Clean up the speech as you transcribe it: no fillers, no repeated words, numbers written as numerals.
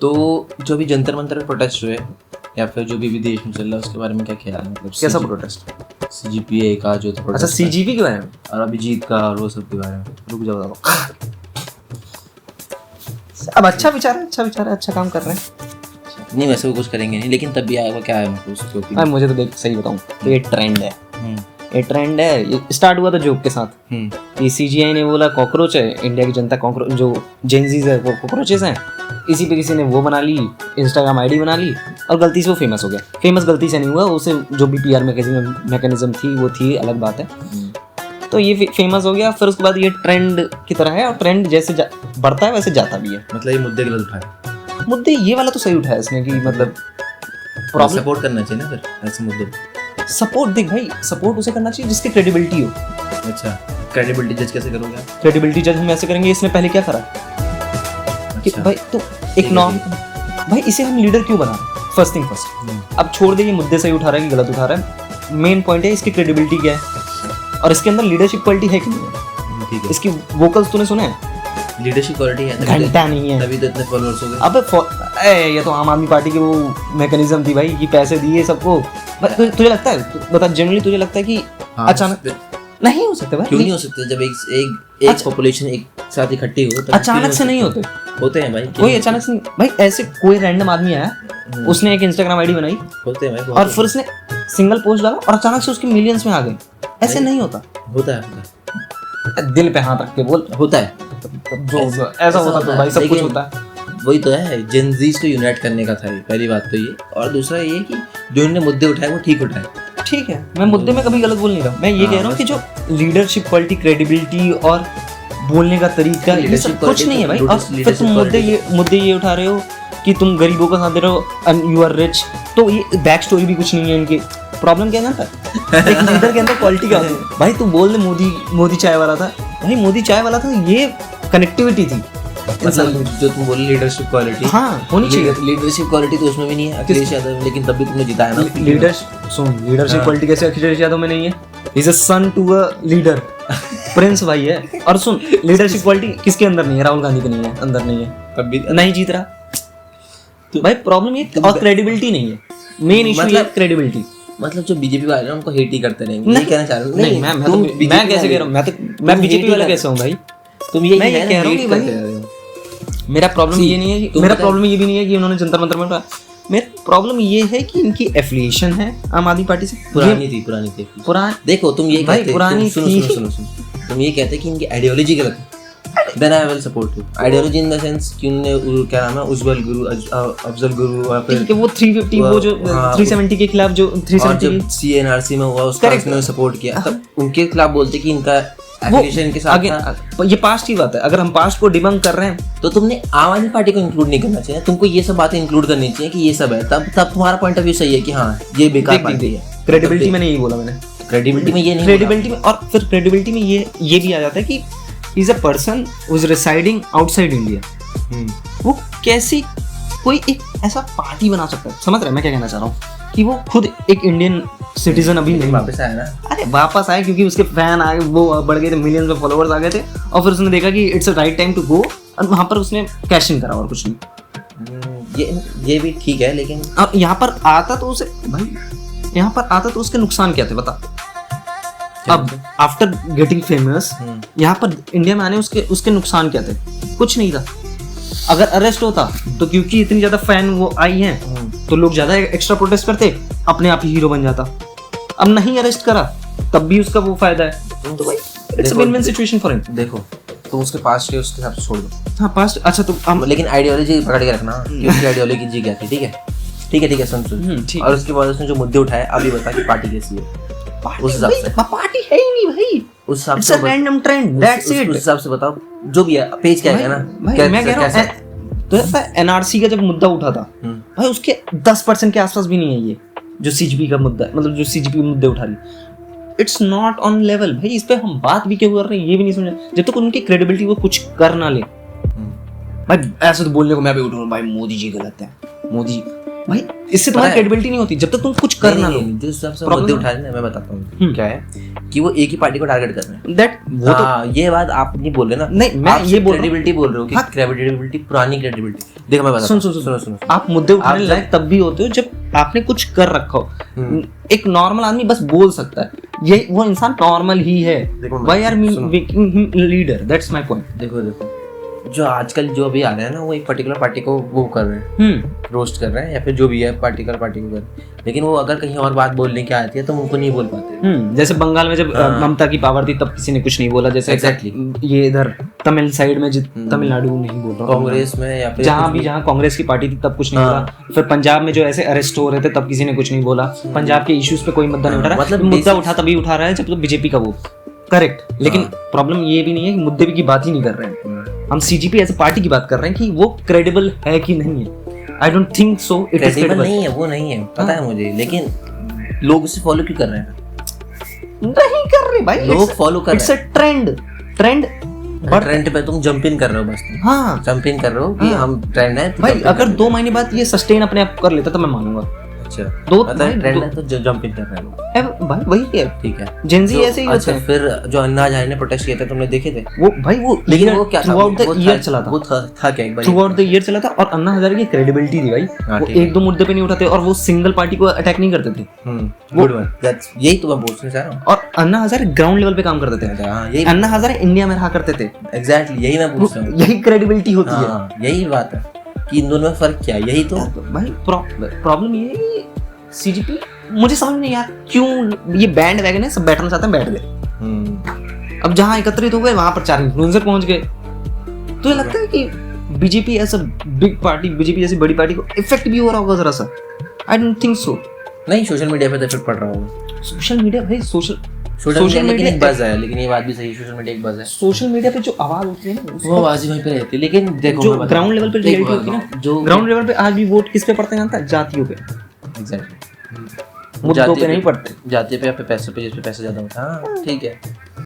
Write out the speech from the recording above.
तो जो भी जंतर मंतर में प्रोटेस्ट हुए या फिर जो भी विदेश में चल रहा है उसके बारे में क्या ख्याल है? मतलब कैसा प्रोटेस्ट? CGPA का जो था अच्छा, CGP के बारे में और अभिजीत का और वो सब के बारे में। रुक जाओ। अब अच्छा विचार है, अच्छा काम कर रहे हैं। नहीं वैसे वो कुछ करेंगे नहीं, लेकिन तब भी आएगा क्या है मतलब उसके ओपिनियन? मुझे तो देख सही बताऊं तो ये ट्रेंड है, ये स्टार्ट हुआ था जोक के साथ कि CGI ने बोला कॉकरोच है, इंडिया की जनता कॉकरोच, जो जेनजीज है वो कॉकरोचेस हैं। इसी पे किसी ने वो बना ली, इंस्टाग्राम ID बना ली और गलती से वो फेमस हो गया। फेमस गलती से नहीं हुआ, उसे जो भी PR मैकेनिज्म थी वो थी, अलग बात है। तो ये फेमस हो गया, फिर उसके बाद ये ट्रेंड की तरह है और ट्रेंड जैसे बढ़ता है वैसे जाता भी है। मतलब ये मुद्दे गलत उठाए, मुद्दे ये वाला तो सही उठाया इसने कि मतलब सपोर्ट करना चाहिए ना फिर ऐसे मुद्दे। सपोर्ट देख भाई, सपोर्ट उसे करना चाहिए जिसकी क्रेडिबिलिटी हो। अच्छा, क्रेडिबिलिटी जज कैसे करोगे? क्रेडिबिलिटी जज हम ऐसे करेंगे, इसने पहले क्या करा कि भाई तो एक नॉर्म भाई इसे हम लीडर क्यों बना रहे हैं? फर्स्ट थिंग फर्स्ट, अब छोड़ दे ये मुद्दे सही उठा रहा है कि गलत उठा रहा है। मेन पॉइंट है इसकी क्रेडिबिलिटी क्या है और इसके अंदर लीडरशिप क्वालिटी है कि नहीं है। ठीक है, इसकी वोकल्स तूने सुने हैं? लीडरशिप क्वालिटी है, घंटा नहीं है, तभी तो इतने फॉलोअर्स हो गए। अबे ये तो आम आदमी पार्टी की वो मैकेनिज्म थी भाई, कि पैसे दिए सबको। तुझे लगता है, बता जनरली तुझे लगता है कि अचानक नहीं हो सकते भाई? क्यों नहीं हो सकते? जब एक पॉपुलेशन एक साथ इकट्ठी हो तो अचानक से नहीं होते हैं भाई। कोई अचानक से नहीं भाई, ऐसे कोई रैंडम आदमी आया, उसने एक इंस्टाग्राम ID बनाई, होते हैं भाई, और फिर उसने सिंगल पोस्ट डाला और अचानक से उसके मिलियंस में आ गए। ऐसे नहीं होता। होता है, दिल पे हाथ रख के बोल, होता है। जो ऐसा होता तो भाई सब कुछ होता है। वही तो है, जेनजीज को यूनाइट करने का था ये, पहली बात तो ये। और दूसरा ये कि जो इन्होंने मुद्दे उठाए वो ठीक उठाए। ठीक है, मैं मुद्दे में कभी गलत बोल नहीं रहा, मैं ये कह रहा हूँ कि जो लीडरशिप क्वालिटी, क्रेडिबिलिटी और बोलने का तरीका, ये सब कुछ नहीं है भाई। और फिर तुम मुद्दे ये उठा रहे हो कि तुम गरीबों का साथ दे रहे हो, यू आर रिच। तो ये बैक स्टोरी भी कुछ नहीं है इनकी। प्रॉब्लम क्या है ना, एक लीडर के अंदर क्वालिटी क्या है भाई? तू बोल दे मोदी चाय वाला था भाई, मोदी चाय वाला था, ये कनेक्टिविटी थी। मतलब जो तुम बोले लीडरशिप क्वालिटी, हाँ होनी चाहिए। लीडरशिप क्वालिटी तो उसमें भी नहीं है अखिलेश यादव में, लेकिन तब भी तुमने जिताया ना। लीडरशिप क्वालिटी कैसे अखिलेश यादव में नहीं है? He is a son to a leader, prince भाई है। और सुन, लीडरशिप क्वालिटी किसके अंदर नहीं है? राहुल गांधी के नहीं है, अंदर नहीं है, तब भी नहीं जीत रहा भाई। प्रॉब्लम ये और क्रेडिबिलिटी नहीं है, मेन इशू ये क्रेडिबिलिटी। मतलब जो बीजेपी वाले हैं उनको हेट ही करते रहेंगे, ये कहना चाह रहे हो? नहीं, मैं कैसे कह रहा हूँ? मैं बीजेपी वाला कैसे हूँ भाई? तुम ये कह रहा हूँ कि भाई मेरा प्रॉब्लम ये नहीं है कि मेरा प्रॉब्लम ये भी नहीं है कि उन्होंने जंतर मंतर में उठाया। मेरा प्रॉब्लम ये है कि इनकी एफिलिएशन है आम आदमी पार्टी से। पुरानी थी। देखो तुम ये भाई पुरानी सुनो, तुम ये कहते कि इनकी आइडियोलॉजी गलत है, then I will support you. Ideology in the sense कि उन्होंने क्या नाम है, उज्जवल गुरु, अफजल गुरु, और फिर वो 350 वो जो 370 के खिलाफ जो 370 CNRC में हुआ उसका उसने सपोर्ट किया, तब उनके खिलाफ बोलते कि इनका एफिलिएशन के साथ था। ये पास्ट की बात है। अगर हम पास्ट को डिबंक कर रहे हैं तो तुमने आम आदमी पार्टी को इंक्लूड नहीं करना चाहिए, तुमको ये सब बातें इंक्लूड करनी चाहिए कि ये सब है, तब तुम्हारा पॉइंट ऑफ व्यू सही है कि हाँ ये बेकार पार्टी है। क्रेडिबिलिटी में नहीं बोला मैंने, क्रेडिबिलिटी में ये नहीं, क्रेडिबिलिटी में। और फिर क्रेडिबिलिटी में ये भी आ जाता है कि is a person who is residing outside India. वो कैसी कोई एक ऐसा पार्टी बना सकता है? समझ रहे मैं क्या कहना चाह रहा हूँ? कि वो खुद एक इंडियन सिटीजन अभी नहीं वापस आया ना। अरे वापस आए क्योंकि उसके फैन आ गए, वो बढ़ गए थे, मिलियंस में फॉलोअर्स आ गए थे, और फिर उसने देखा कि it's a right time to go, और वहाँ पर उसने कैश इन करा और कुछ नहीं। ये भी ठीक है, लेकिन अब यहाँ पर आता तो उसे भाई, यहाँ पर आता तो उसके नुकसान क्या थे बता? अब आफ्टर गेटिंग फेमस यहाँ पर इंडिया में आने उसके नुकसान क्या थे? कुछ नहीं था। अगर अरेस्ट होता तो क्योंकि इतनी ज्यादा फैन वो आई हैं तो लोग ज्यादा एक्स्ट्रा प्रोटेस्ट करते, अपने आप ही हीरो बन जाता। अब नहीं अरेस्ट करा तब भी उसका वो फायदा है। तो भाई it's a win win situation for him. देखो तुम उसके पास्ट के उसके हिसाब से छोड़ दो। हाँ पास्ट अच्छा तो लेकिन आइडियोलॉजी पकड़ के रखना कि उसकी आइडियोलॉजी क्या थी। ठीक है सुन। और उसके बाद उसने जो मुद्दे उठाए अभी बता कि पार्टी कैसी है उस हिसाब से। पार्टी है ही नहीं भाई, उस हिसाब से रैंडम ट्रेंड, दैट्स इट। उस हिसाब से बताओ जो भी है, पेज क्या है ना भाई। मैं कह रहा हूँ तो ऐसा NRC का जब मुद्दा उठा था भाई, उसके 10% के आसपास भी नहीं है ये जो CGP का मुद्दा, मतलब जो CGP मुद्दे उठा रही। इट्स नॉट ऑन लेवल भाई। इस पे हम बात भी क्यों कर रहे हैं ये भी नहीं समझ। जब तक उनकी क्रेडिबिलिटी वो कुछ कर ना ले भाई, ऐसे तो बोलने को मैं भी उठूंगा भाई मोदी जी गलत है, भाई इससे तुम्हारी क्रेडिबिलिटी नहीं होती जब तक तुम कुछ कर ना लो। जिस हिसाब से मुद्दे उठा रहे हैं मैं बताता हूँ क्या है कि वो एक ही पार्टी को टारगेट कर रहे हैं। दैट वो तो ये बात आप नहीं बोल रहे ना। नहीं, मैं ये बोल रहा हूँ क्रेडिबिलिटी बोल रहे हो कि क्रेडिबिलिटी पुरानी क्रेडिबिलिटी। देखो मैं बताता हूँ, सुनो आप मुद्दे उठाने लायक तब भी होते हो जब आपने कुछ कर रखा हो। एक नॉर्मल आदमी बस बोल सकता है, ये वो इंसान नॉर्मल ही है। Why are making him leader, that's my point. देखो जो आजकल जो अभी आ रहे हैं ना वो एक पर्टिकुलर पार्टी को वो कर रहे हैं, रोस्ट कर रहे हैं या फिर जो भी है पर्टिकुलर पार्टी को कर रहे हैं। लेकिन वो अगर कहीं और बात बोलने की आती है तो उनको नहीं बोल पाते। जैसे बंगाल में जब ममता की पावर थी तब किसी ने कुछ नहीं बोला। जैसे ये इधर तमिल साइड में तमिलनाडु नहीं बोल रहा, कांग्रेस में या फिर जहाँ कांग्रेस की पार्टी थी तब कुछ नहीं बोला। फिर पंजाब में जो ऐसे अरेस्ट हो रहे थे तब किसी ने कुछ नहीं बोला। पंजाब के इश्यूज पे कोई मुद्दा नहीं उठा रहा। मतलब मुद्दा उठा तभी उठा रहा है जब तो बीजेपी का वो करेक्ट। लेकिन प्रॉब्लम ये भी नहीं है कि मुद्दे की बात ही नहीं कर रहे हैं हम, सीजीपी एज ए पार्टी की बात कर रहे हैं कि वो क्रेडिबल है कि नहीं है। I don't think so it is credible. नहीं है, वो नहीं है, पता है मुझे। लेकिन लोग उसे फॉलो क्यों कर रहे हैं? नहीं कर रहे भाई, लोग फॉलो कर रहे हैं। It's a trend. ट्रेंड पे तुम जंप इन कर रहे हो बस। हाँ जंप इन कर रहे हो कि हम ट्रेंड है भाई। अगर 2 महीने बाद ये सस्टेन अपने आप कर लेता तो मैं मानूंगा। अच्छा दो ट्रेंड है तो जंप इन कर रहे हो भाई, वही है। ठीक है, जेनजी ऐसे ही होता है। फिर जो अन्ना हजारे ने प्रोटेस्ट किया था तुमने देखे थे वो भाई? वो लेकिन वो क्या थ्रू आउट द ईयर चला था। वो था क्या एक बार थ्रू आउट द ईयर चला था और अन्ना हजारे की क्रेडिबिलिटी थी भाई। वो एक दो मुद्दे पे नहीं उठाते और वो सिंगल पार्टी को अटैक नहीं करते थे। गुड वन, दैट्स यही तो मैं बोलना चाह रहा हूं। और अन्ना हजारे ग्राउंड लेवल पे काम करते थे। हां यही अन्ना हजारे इंडिया में रहा करते थे। एग्जैक्टली यही मैं पूछ रहा हूं। यही क्रेडिबिलिटी होती है। यही बात है कि इन दोनों में फर्क क्या है। यही तो भाई प्रॉब्लम ये है सीजीपी मुझे समझ नहीं यार क्यों ये बैंड वैगन है, सब बैठना चाहते हैं, बैठ गए। अब जहां एकत्रित हो गए वहां पर 4 इन्फ्लुएंसर पहुंच गए। तो ये लगता है कि बीजेपी ऐसा बिग पार्टी, बीजेपी जैसी बड़ी पार्टी को इफेक्ट भी हो रहा होगा जरा सा। I don't think so. नहीं, सोशल मीडिया पे तो इफेक्ट पड़ रहा होगा। सोशल मीडिया भाई, सोशल मीडिया एक बज़ है। लेकिन ये बात भी सही है, सोशल मीडिया एक बज़ है। सोशल मीडिया पे जो आवाज होती है ना वो आवाज ही वहीं पे रहती है। लेकिन देखो जो ग्राउंड लेवल पे रियलिटी होती है ना, जो ग्राउंड लेवल पे आज भी वोट किस पे पड़ते हैं जानता है? जातियों पे। एग्जैक्टली, मुद्दों पे नहीं पड़ते। जाति पे या पे पैसे पे, जिस पे पैसे ज्यादा होता है। हाँ ठीक है।